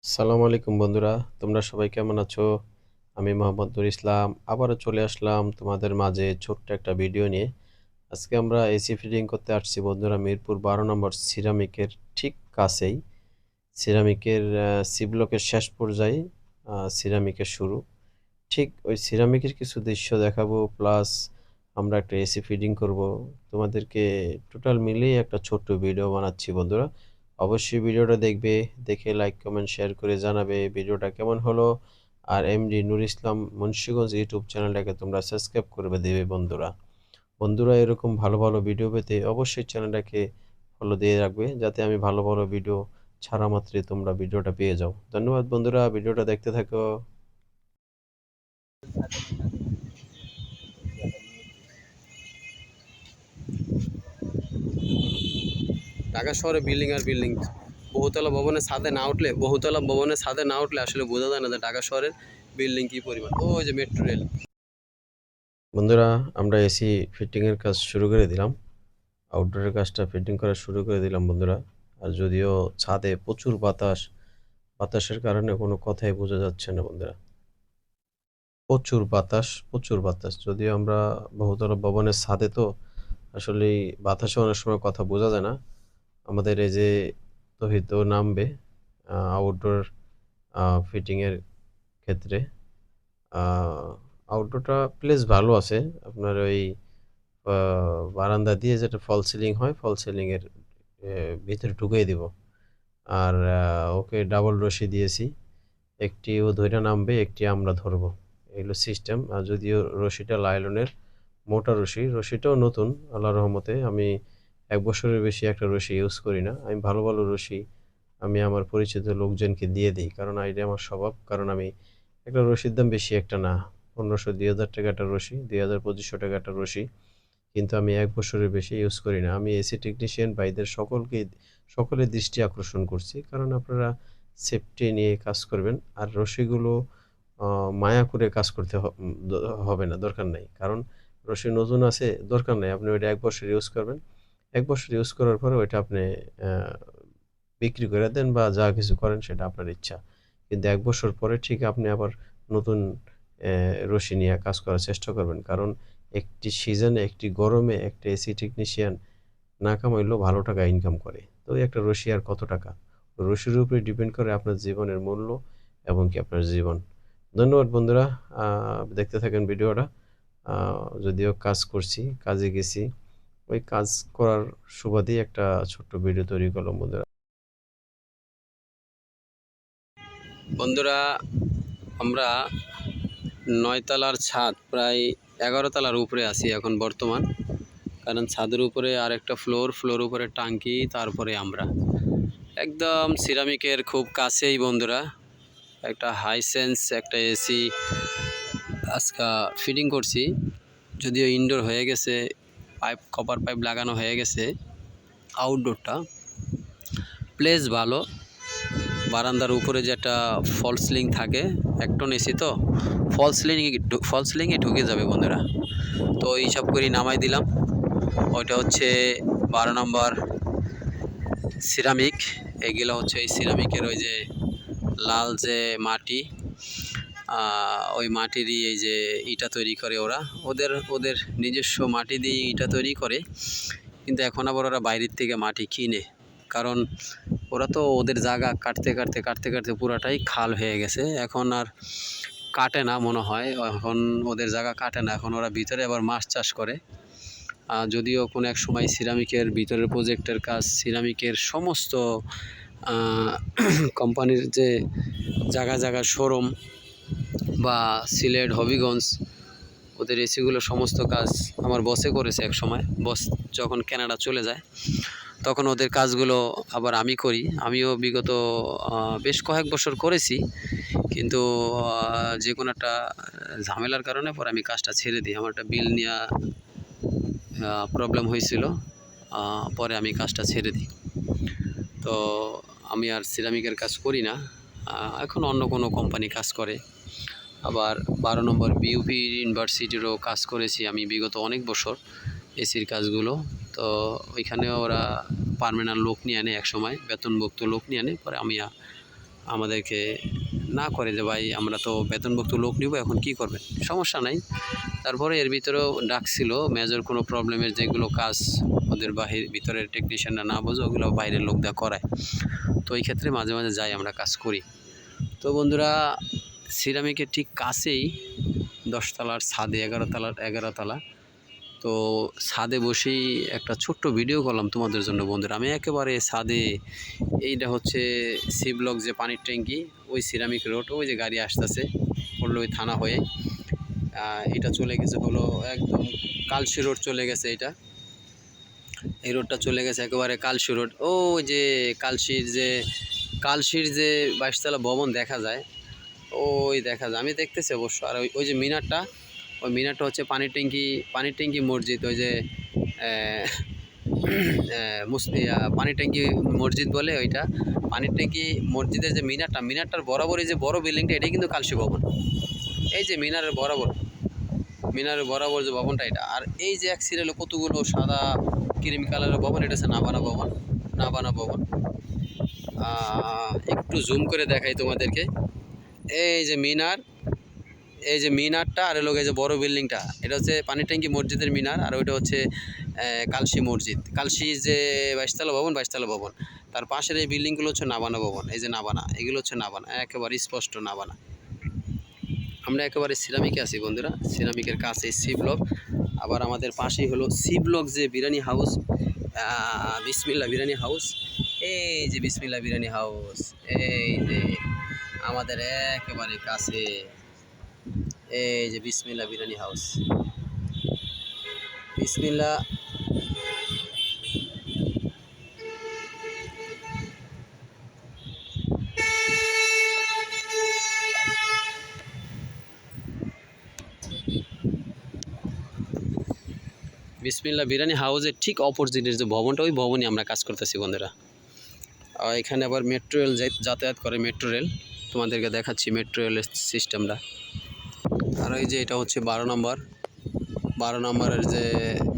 আসসালামু আলাইকুম বন্ধুরা, তোমরা সবাই কেমন আছো? আমি মোহাম্মদ নুর ইসলাম আবারও চলে আসলাম তোমাদের মাঝে ছোট্ট একটা ভিডিও নিয়ে। আজকে আমরা এসি ফিটিং করতে আসছি বন্ধুরা মিরপুর 12 নম্বর সিরামিকের ঠিক কাছেই। সিরামিকের সি ব্লকের শেষ পর্যায়ে সিরামিকের শুরু। ঠিক ওই সিরামিকের কিছু দৃশ্য দেখাবো প্লাস আমরা একটা এসি ফিটিং করব। তোমাদেরকে টোটাল মিলিয়ে একটা ছোট্ট ভিডিও বানাচ্ছি বন্ধুরা। অবশ্যই ভিডিওটা দেখবে, দেখে লাইক কমেন্ট শেয়ার করে জানাবে ভিডিওটা কেমন হলো। আর এমডি নূর ইসলাম মুন্সিগঞ্জ ইউটিউব চ্যানেলটাকে তোমরা সাবস্ক্রাইব করবে দেবে বন্ধুরা। বন্ধুরা এরকম ভালো ভালো ভিডিও পেতে অবশ্যই চ্যানেলটাকে ফলো দিয়ে রাখবে, যাতে আমি ভালো ভালো ভিডিও ছাড়া মাত্রই তোমরা ভিডিওটা পেয়ে যাও। ধন্যবাদ বন্ধুরা, ভিডিওটা দেখতে থাকো। ঢাকা শহরে বিল্ডিং আর বিল্ডিং, বহুতলা ভবনের ছাদে না উঠলে আসলে বোঝা যায় না যে ঢাকা শহরের বিল্ডিং কি পরিমাণ। ওই যে মেট্রো রেল। বন্ধুরা, আমরা এসি ফিটিং এর কাজ শুরু করে দিলাম। আউটডোরের কাজটা ফিটিং করা শুরু করে দিলাম বন্ধুরা। আর যদিও ছাদে প্রচুর বাতাস, বাতাসের কারণে কোনো কথাই বোঝা যাচ্ছে না বন্ধুরা। প্রচুর বাতাস, প্রচুর বাতাস। যদিও আমরা বহুতল ভবনের ছাদে, তো আসলে বাতাসে অনেক সময় কথা বোঝা যায় না। আমাদের এই যে তহিদ নামবে আউটডোর ফিটিং এর ক্ষেত্রে। আউটডোরটা প্লেস ভালো আছে। আপনার ওই বারান্দা দিয়ে যেটা ফল সিলিং হয়, ফল সিলিং এর ভিতরে ঢুকিয়ে দিব। আর ওকে ডাবল রশি দিয়েছি, একটি ও ধইরা নামবে, একটি আমরা ধরবো। এগুলো সিস্টেম। আর যদিও রশিটা লাইলনের মোটা রশি, রশিটাও নতুন আল্লাহর রহমতে। আমি 1 বছরের বেশি একটা রশি ইউজ করি না। আমি ভালো ভালো রশি আমি আমার পরিচিত লোকজনকে দিয়ে দিই, কারণ এটা আমার স্বভাব। কারণ আমি একটা রশির দাম বেশি একটা না, 1500-2000 টাকা একটা রশি, 2000-2500 টাকা একটা রশি, কিন্তু আমি 1 বছরের বেশি ইউজ করি না। আমি এসি টেকনিশিয়ান ভাইদের সকলের দৃষ্টি আকর্ষণ করছি, কারণ আপনারা সেফটি নিয়ে কাজ করবেন। আর রশিগুলো মায়া করে কাজ করতে হবে না, দরকার নাই। কারণ রশি নতুন আছে, দরকার নাই। আপনি ওইটা 1 বছর ইউজ করবেন, 1 বছর ইউজ করার পরে ওইটা আপনি বিক্রি করে দেন বা যা কিছু করেন সেটা আপনার ইচ্ছা। কিন্তু 1 বছর পরে ঠিক আপনি আবার নতুন রশি নিয়ে কাজ করার চেষ্টা করবেন। কারণ একটি সিজনে, একটি গরমে একটা এসি টেকনিশিয়ান না কামাইলেও ভালো টাকা ইনকাম করে। তো ওই একটা রশি আর কত টাকা? রশির উপরে ডিপেন্ড করে আপনার জীবনের মূল্য এবং কি আপনার জীবন। ধন্যবাদ বন্ধুরা। দেখতে থাকেন ভিডিওটা। আ যদিও কাজ করছি, কাজে গেছি। ওই কাজ করার সুবাদেই একটা ছোট্ট ভিডিও তৈরি করলাম বন্ধুরা। বন্ধুরা, আমরা 9 তলার ছাদ, প্রায় 11 তলার উপরে আছি এখন বর্তমান। কারণ ছাদের উপরে আরেকটা ফ্লোর উপরে টাঙ্কি, তারপরে আমরা একদম সিরামিকের খুব কাছেই বন্ধুরা একটা হাইসেন্স একটা এসি আজকা ফিটিং করছি। যদিও ইনডোর হয়ে গেছে, কপার পাইপ লাগানো হয়ে গেছে। আউটডোরটা প্লেস ভালো, বারান্দার উপরে যেটা ফল সিলিং থাকে, 1 টন এসি তো ফল সিলিংয়ে ঢুকে যাবে বন্ধুরা। তো এইসব করে নামাই দিলাম। ওইটা হচ্ছে 12 নম্বর সিরামিক। এগুলো হচ্ছে এই সিরামিকের ওই যে লাল যে মাটি, ওই মাটি দিয়ে এই যে ইটা তৈরি করে ওরা, ওদের নিজস্ব মাটি দিয়ে ইটা তৈরি করে। কিন্তু এখন আবার ওরা বাইরের থেকে মাটি কিনে, কারণ ওরা তো ওদের জায়গা কাটতে পুরাটাই খাল হয়ে গেছে। এখন আর কাটে না মনে হয়, এখন ওদের জায়গা কাটে না। এখন ওরা ভিতরে আবার মাছ চাষ করে। যদিও কোনো এক সময় সিরামিকের ভিতরের প্রজেক্টের কাজ, সিরামিকের সমস্ত কোম্পানির যে জায়গা শোরুম বা সিলেট হবিগঞ্জ, ওদের এসিগুলো সমস্ত কাজ আমার বসে করেছে এক সময়। বস যখন কানাডা চলে যায়, তখন ওদের কাজগুলো আবার আমি করি। আমিও বিগত বেশ কয়েক বছর করেছি, কিন্তু যে কোনো একটা ঝামেলার কারণে পরে আমি কাজটা ছেড়ে দিই। আমার একটা বিল নেওয়া প্রবলেম হয়েছিল, পরে আমি কাজটা ছেড়ে দিই। তো আমি আর সিরামিকের কাজ করি না, এখন অন্য কোনো কোম্পানি কাজ করে। আবার 12 নম্বর বিউপি ইউনিভার্সিটিরও কাজ করেছি আমি বিগত অনেক বছর এসির কাজগুলো। তো ওইখানেও ওরা পার্মানেন্ট লোক নিয়ে আনে, এক সময় বেতনভুক্ত লোক নিয়ে আনে, পরে আমি আমাদেরকে না করে যে ভাই আমরা তো বেতনভুক্ত লোক নিব, এখন কি করবেন, সমস্যা নাই। তারপরে এর ভিতরেও ডাকছিল মেজর কোনো প্রবলেমের যেগুলো কাজ ওদের ভিতরের টেকনিশিয়ানরা না বোঝে ওগুলো বাইরের লোক দেওয়া করায়। তো এই ক্ষেত্রে মাঝে মাঝে যাই, আমরা কাজ করি। তো বন্ধুরা, সিরামিকের ঠিক কাছেই 10 তলার ছাদে 11 তলা। তো ছাদে বসেই একটা ছোট্ট ভিডিও করলাম তোমাদের জন্য বন্ধুরা। আমি একেবারে ছাদে, এইটা হচ্ছে সি ব্লক যে পানির ট্যাঙ্কি, ওই সিরামিক রোড, ওই যে গাড়ি আসতেছে পড়লো ওই থানা হয়ে, এটা চলে গেছে হলো একদম কালশি রোড চলে গেছে। এই রোডটা চলে গেছে একেবারে কালশি রোড। ওই যে কালশির যে 22 তলা ভবন দেখা যায়, ওই দেখা যায়, আমি দেখতেছি অবশ্য। আর ওই যে মিনারটা, ওই মিনারটা হচ্ছে পানির ট্যাঙ্কি মসজিদ। ওই যে পানির ট্যাঙ্কি মসজিদ বলে ওইটা। পানির ট্যাঙ্কি মসজিদের যে মিনারটার বরাবরই যে বড় বিল্ডিংটা, এটাই কিন্তু কালশি ভবন। এই যে মিনারের বরাবর যে ভবনটা এটা। আর এই যে এক সিরিয়ালে কতগুলো সাদা ক্রিম কালারের ভবন, এটা হচ্ছে নাবানা ভবন। একটু জুম করে দেখাই তোমাদেরকে। এই যে মিনারটা আর এই যে বড় বিল্ডিংটা, এটা হচ্ছে পানির ট্যাঙ্কি মসজিদের মিনার। আর ওইটা হচ্ছে কালশি মসজিদ। কালশি যে 22 তলা ভবন, তার পাশের এই বিল্ডিংগুলো হচ্ছে নাবানা ভবন। এই যে নাবানা, এগুলো হচ্ছে নাবানা, একেবারে স্পষ্ট নাবানা। আমরা একেবারে সিরামিকে আছি বন্ধুরা, সিরামিকের কাছে সি ব্লক। আবার আমাদের পাশেই হলো সি ব্লক যে বিরিয়ানি হাউস, বিসমিল্লা বিরিয়ানি হাউস। এই যে বিসমিল্লা বিরিয়ানি হাউস, এই যে আমাদের একেবারে কাছে, এই যে বিসমিল্লা বিরিয়ানি হাউস। বিসমিল্লা বিসমিল্লা বিরিয়ানি হাউসের ঠিক অপোজিটের যে ভবনটা, ওই ভবনই আমরা কাজ করতেছি বন্ধুরা। এখানে আবার মেট্রো রেল যাতায়াত করে, মেট্রো রেল তোমাদেরকে দেখাচ্ছি মেট্রো রেলের সিস্টেমটা। আর এই যে এটা হচ্ছে 12 নম্বরের যে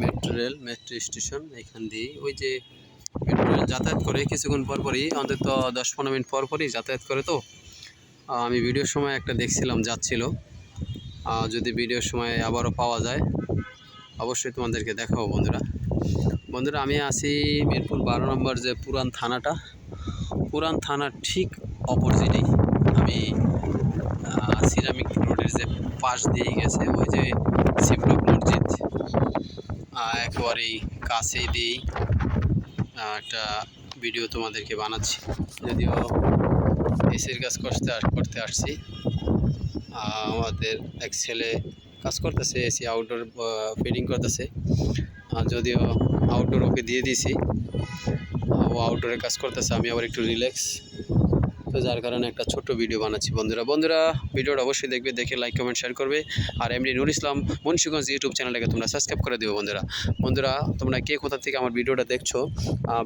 মেট্রো স্টেশন, এখান দিয়ে ওই যে মেট্রো রেল যাতায়াত করে কিছুক্ষণ পরপরই, অন্তত 10-15 মিনিট পরপরই যাতায়াত করে। তো আমি ভিডিওর সময় একটা দেখছিলাম যাচ্ছিল, যদি ভিডিওর সময় আবারও পাওয়া যায় অবশ্যই তোমাদেরকে দেখাবো বন্ধুরা। আমি আছি মিরপুর 12 নম্বর যে পুরান থানার ঠিক অপোজিটেই। আমি সিরামিক রোডের যে পাশ দিয়ে গেছে ওই যে সি ব্লক মসজিদ, একেবারেই কাছেই দিয়েই একটা ভিডিও তোমাদেরকে বানাচ্ছি। যদিও এসির কাজ করতে আসছি, আমাদের এক ছেলে কাজ করতেছে, এসি আউটডোর ফিটিং করতেছে। যদিও আউটডোর ওকে দিয়ে দিয়েছি, ও আউটডোরে কাজ করতেছে, আমি আবার একটু রিল্যাক্স, তো যার কারণে একটা ছোট্ট ভিডিও বানাচ্ছি বন্ধুরা। ভিডিওটা অবশ্যই দেখবে, দেখে লাইক কমেন্ট শেয়ার করবে। আর এমডি নুর ইসলাম মুন্সিগঞ্জ ইউটিউব চ্যানেলটাকে তোমরা সাবস্ক্রাইব করে দিও বন্ধুরা। তোমরা কে কোথা থেকে আমার ভিডিওটা দেখছো,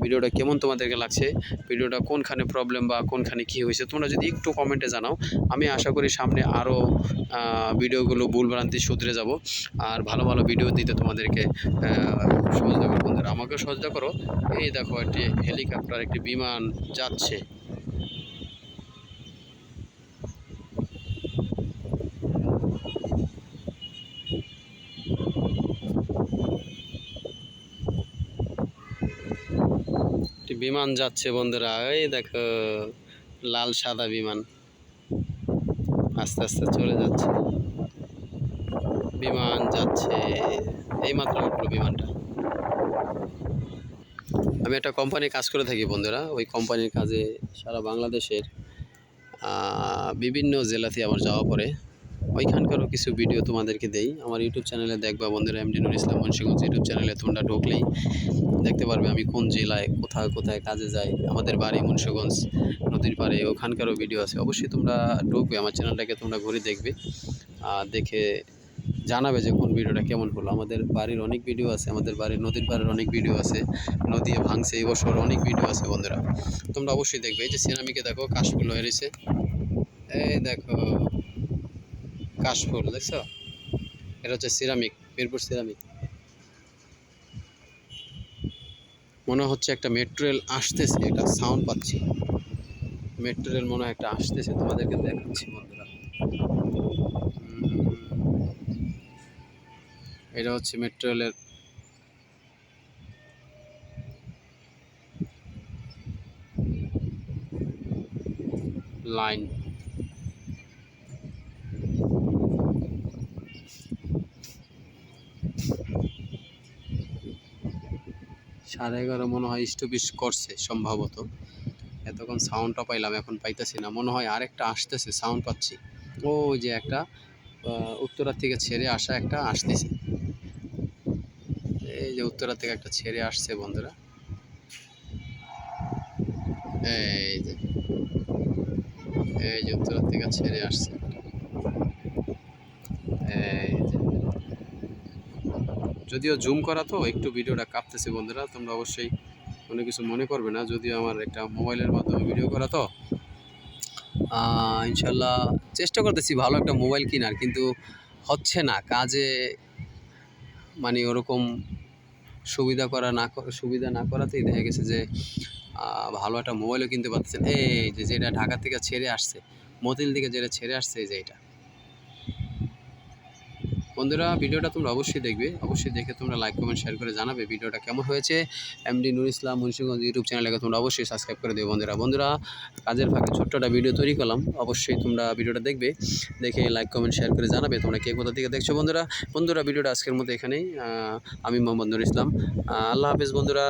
ভিডিওটা কেমন তোমাদেরকে লাগছে, ভিডিওটা কোনখানে প্রবলেম বা কোনখানে কী হয়েছে, তোমরা যদি একটু কমেন্টে জানাও, আমি আশা করি সামনে আরও ভিডিওগুলো ভুলভ্রান্তি শুধরে যাব, আর ভালো ভিডিও দিতে তোমাদেরকে সহযোগিতা করো বন্ধুরা, আমাকেও সহযোগিতা করো। এই দেখো একটি হেলিকপ্টার, একটি বিমান যাচ্ছে। বিমান যাচ্ছে বন্ধুরা, এই দেখো লাল সাদা বিমান আস্তে আস্তে চলে যাচ্ছে, বিমান যাচ্ছে, এইমাত্র উঠলো বিমানটা। আমি একটা কোম্পানির কাজ করে থাকি বন্ধুরা, ওই কোম্পানির কাজে সারা বাংলাদেশের বিভিন্ন জেলাতে আমার যাওয়া পড়ে, ওইখানকারও কিছু ভিডিও তোমাদেরকে দেই। আমার ইউটিউব চ্যানেলে দেখবা বন্ধুরা, এমডি নুর ইসলাম মুন্সিগঞ্জ ইউটিউব চ্যানেলে তোমরা ঢুকলেই দেখতে পারবে আমি কোন জেলায় কোথায় কাজে যাই। আমাদের বাড়ি মুন্সিগঞ্জ নদীর পাড়ে, ওখানকারও ভিডিও আছে। অবশ্যই তোমরা ঢুকবে, আমার চ্যানেলটাকে তোমরা ঘুরে দেখবে, দেখে জানাবে যে কোন ভিডিওটা কেমন হলো। আমাদের বাড়ির অনেক ভিডিও আছে, আমাদের বাড়ির নদীর পাড়ের অনেক ভিডিও আছে, নদী ভাঙছে এই বছর অনেক ভিডিও আছে বন্ধুরা, তোমরা অবশ্যই দেখবে। এই যে সিরামিকে দেখো কাশফুল হয়েছে, এই দেখো কাশফুল দেখছো, এটা হচ্ছে সিরামিক, মিরপুর সিরামিক। মনে হচ্ছে একটা মেট্রো রেল আসতেছে, এটা সাউন্ড পাচ্ছি। মেট্রো রেল মনে হয় একটা আসতেছে, তোমাদেরকে দেখাচ্ছি বন্ধুরা। এটা হচ্ছে মেট্রো রেলের লাইন। সাড়ে 11 মনে হয় স্টপিস করছে সম্ভবত। এতক্ষণ সাউন্ডটা পাইলাম, এখন পাইতেছি না। মনে হয় আরেকটা আসতেছে, সাউন্ড পাচ্ছি। ওই যে একটা উত্তরা থেকে ছেড়ে আসা একটা আসতেছে। এই যে উত্তরা থেকে একটা ছেড়ে আসছে বন্ধুরা। এই যে উত্তরা থেকে ছেড়ে আসছে। এই যে, যদিও জুম করা তো একটু ভিডিওটা কাঁপতেছে বন্ধুরা, তোমরা অবশ্যই কোনো কিছু মনে করবে না। যদিও আমার একটা মোবাইলের মাধ্যমে ভিডিও করা তো, ইনশাল্লাহ চেষ্টা করতেছি ভালো একটা মোবাইল কেনার, কিন্তু হচ্ছে না কাজে। মানে ওরকম সুবিধা না করাতেই দেখা গেছে যে ভালো একটা মোবাইলও কিনতে পারতেছেন। এই যে যেটা ঢাকা থেকে ছেড়ে আসছে, মতিল থেকে যেটা ছেড়ে আসছে, এই যে এটা। বন্ধুরা ভিডিওটা তোমরা অবশ্যই দেখবে, অবশ্যই দেখে তোমরা লাইক কমেন্ট শেয়ার করে জানাবে ভিডিওটা কেমন হয়েছে। এমডি নুর ইসলাম মুন্সিগঞ্জ ইউটিউব চ্যানেলকে তোমরা অবশ্যই সাবস্ক্রাইব করে দেবে বন্ধুরা। কাজের ফাঁকে ছোট্ট একটা ভিডিও তৈরি করলাম, অবশ্যই তোমরা ভিডিওটা দেখবে, দেখে লাইক কমেন্ট শেয়ার করে জানাবে তোমরা কে কোথা থেকে দেখছো বন্ধুরা। ভিডিওটা আজকের মতো এখানেই। আমি মোহাম্মদ নুর ইসলাম। আল্লাহ হাফেজ বন্ধুরা।